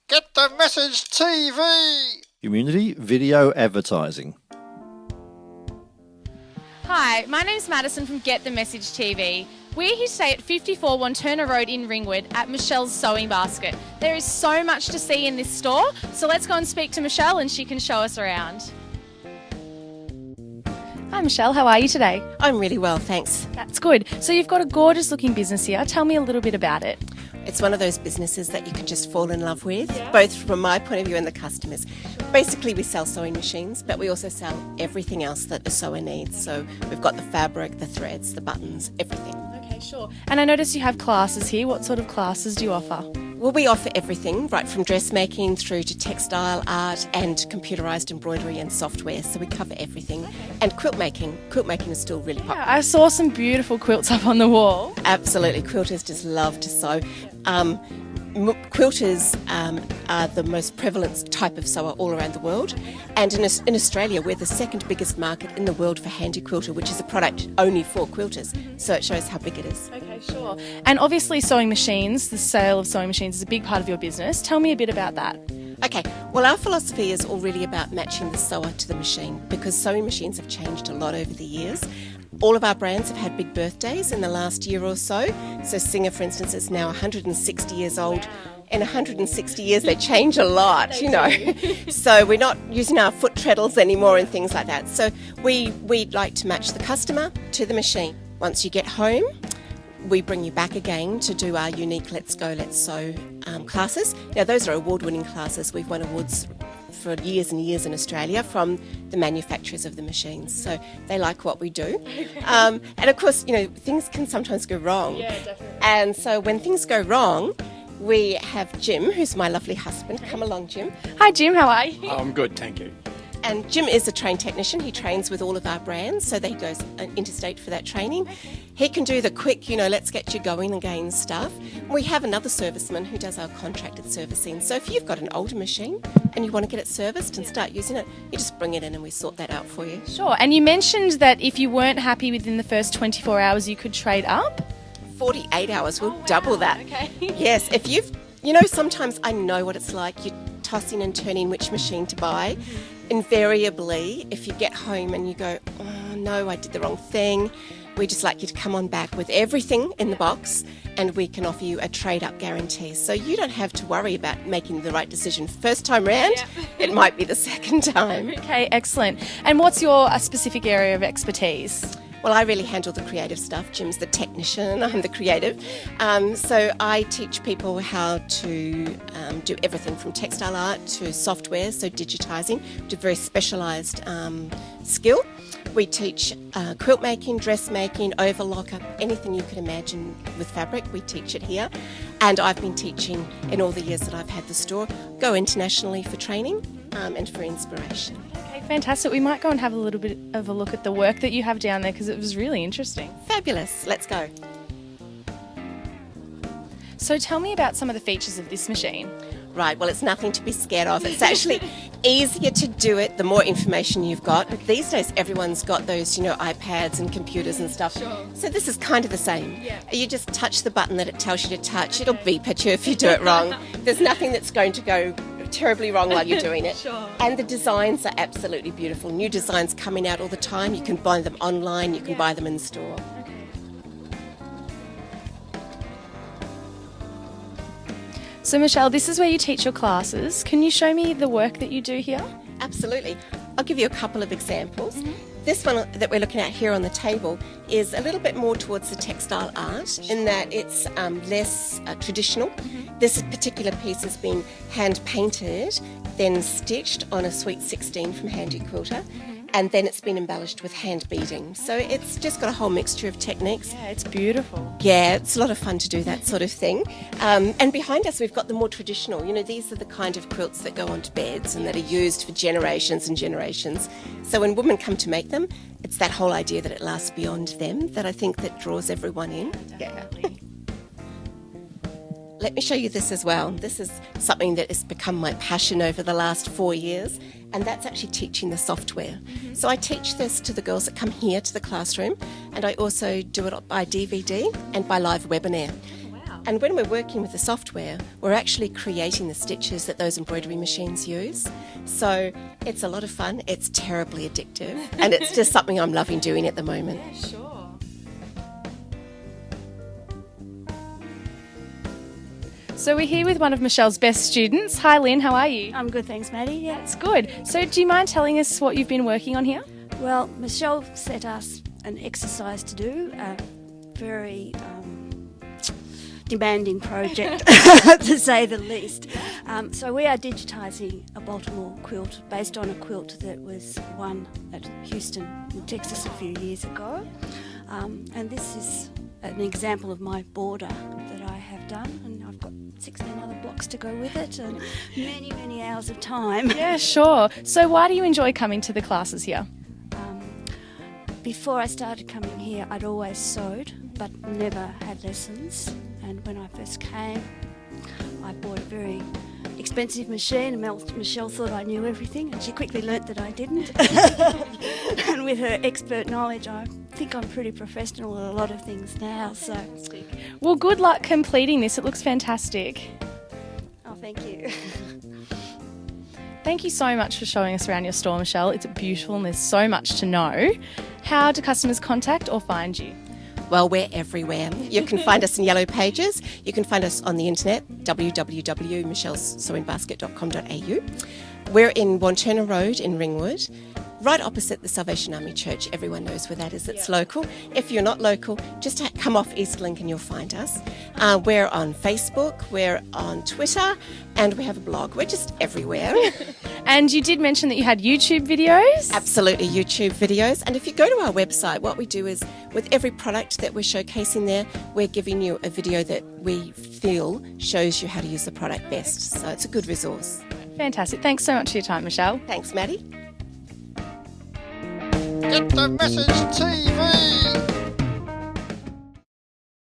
Get the Message TV! Community video advertising. Hi, my name's Madison from Get the Message TV. We're here today at 54 Wantirna Rd in Ringwood at Michelle's Sewing Basket. There is so much to see in this store, so let's go and speak to Michelle and she can show us around. Hi Michelle, how are you today? I'm really well, thanks. That's good. So you've got a gorgeous looking business here. Tell me a little bit about it. It's one of those businesses that you can just fall in love with, both from my point of view and the customers. Basically, we sell sewing machines, but we also sell everything else that the sewer needs. So we've got the fabric, the threads, the buttons, everything. Okay, sure. And I notice you have classes here. What sort of classes do you offer? Well, we offer everything, right from dressmaking through to textile art and computerised embroidery and software. So we cover everything. Okay. And quilt making. Quilt making is still really popular. Yeah, I saw some beautiful quilts up on the wall. Absolutely. Quilters just love to sew. Quilters are the most prevalent type of sewer all around the world, and in Australia we're the second biggest market in the world for Handi Quilter, which is a product only for quilters, so it shows how big it is. Okay, sure. And obviously sewing machines, the sale of sewing machines is a big part of your business. Tell me a bit about that. Okay, well our philosophy is all really about matching the sewer to the machine, because sewing machines have changed a lot over the years. All of our brands have had big birthdays in the last year or so. So Singer, for instance, is now 160 years old. Wow. In 160 years, they change a lot, you know. So we're not using our foot treadles anymore and things like that. So we'd like to match the customer to the machine. Once you get home, we bring you back again to do our unique Let's Go, Let's Sew classes. Now, those are award-winning classes. We've won awards for years and years in Australia from the manufacturers of the machines, so they like what we do. And of course, you know, things can sometimes go wrong. Yeah, definitely. And so when things go wrong, we have Jim, who's my lovely husband. Come along, Jim. Hi Jim, how are you? I'm good, thank you. And Jim is a trained technician. He trains with all of our brands, so that he goes interstate for that training. He can do the quick, you know, let's get you going again stuff. We have another serviceman who does our contracted servicing. So if you've got an older machine and you want to get it serviced and start using it, you just bring it in and we sort that out for you. Sure. And you mentioned that if you weren't happy within the first 24 hours, you could trade up? 48 hours, we'll double that. Okay. Yes, if you know, sometimes I know what it's like. You're tossing and turning which machine to buy. Invariably, if you get home and you go, oh no, I did the wrong thing, we just like you to come on back with everything in the box and we can offer you a trade-up guarantee. So you don't have to worry about making the right decision first time round. It might be the second time. Okay, excellent. And what's your specific area of expertise? Well, I really handle the creative stuff. Jim's the technician, I'm the creative. So I teach people how to do everything from textile art to software, so digitising, to very specialised skill. We teach quilt making, dressmaking, overlocker, anything you can imagine with fabric, we teach it here. And I've been teaching in all the years that I've had the store, go internationally for training and for inspiration. Fantastic. We might go and have a little bit of a look at the work that you have down there because it was really interesting. Fabulous. Let's go. So tell me about some of the features of this machine. Right, well, it's nothing to be scared of. It's actually easier to do it the more information you've got. These days, everyone's got those, you know, iPads and computers and stuff. Sure. So this is kind of the same. Yeah. You just touch the button that it tells you to touch. It'll beep at you if you do it wrong. There's nothing that's going to go terribly wrong while you're doing it. Sure. And the designs are absolutely beautiful. New designs coming out all the time. You can buy them online, you can buy them in store. Okay. So Michelle, this is where you teach your classes. Can you show me the work that you do here? Absolutely. I'll give you a couple of examples. This one that we're looking at here on the table is a little bit more towards the textile art in that it's less traditional. This particular piece has been hand painted, then stitched on a Sweet 16 from Handi Quilter, and then it's been embellished with hand beading. So it's just got a whole mixture of techniques. Yeah, it's beautiful. Yeah, it's a lot of fun to do that sort of thing. And behind us we've got the more traditional, you know, these are the kind of quilts that go onto beds and that are used for generations and generations. So when women come to make them, it's that whole idea that it lasts beyond them that I think that draws everyone in. Definitely. Let me show you this as well. This is something that has become my passion over the last 4 years, and that's actually teaching the software. So I teach this to the girls that come here to the classroom, and I also do it by DVD and by live webinar. And when we're working with the software, we're actually creating the stitches that those embroidery machines use. So it's a lot of fun, it's terribly addictive, and it's just something I'm loving doing at the moment. Yeah, sure. So we're here with one of Michelle's best students. Hi Lynn, how are you? I'm good, thanks, Maddie. Yeah. That's good. So do you mind telling us what you've been working on here? Well, Michelle set us an exercise to do, a very demanding project, to say the least. So we are digitising a Baltimore quilt based on a quilt that was won at Houston, in Texas, a few years ago. And this is an example of my border that I have done, and I've got 16 other blocks to go with it, and many, many hours of time. Yeah, sure. So why do you enjoy coming to the classes here? Before I started coming here, I'd always sewed, but never had lessons. And when I first came, I bought a very expensive machine, and Michelle thought I knew everything, and she quickly learnt that I didn't. And with her expert knowledge, I think I'm pretty professional at a lot of things now. So, Well, good luck completing this. It looks fantastic. oh, thank you. Thank you so much for showing us around your store, Michelle. It's beautiful and there's so much to know. How do customers contact or find you? Well, we're everywhere. You can find us in Yellow Pages. You can find us on the internet, www.michellessewingbasket.com.au. We're in Wantirna Rd in Ringwood, right opposite the Salvation Army Church. Everyone knows where that is. It's local. If you're not local, just come off East Link and you'll find us. We're on Facebook, we're on Twitter, and we have a blog. We're just everywhere. And you did mention that you had YouTube videos? Absolutely, YouTube videos. And if you go to our website, what we do is with every product that we're showcasing there, we're giving you a video that we feel shows you how to use the product best. So it's a good resource. Fantastic. Thanks so much for your time, Michelle. Thanks, Maddie. Get the Message TV.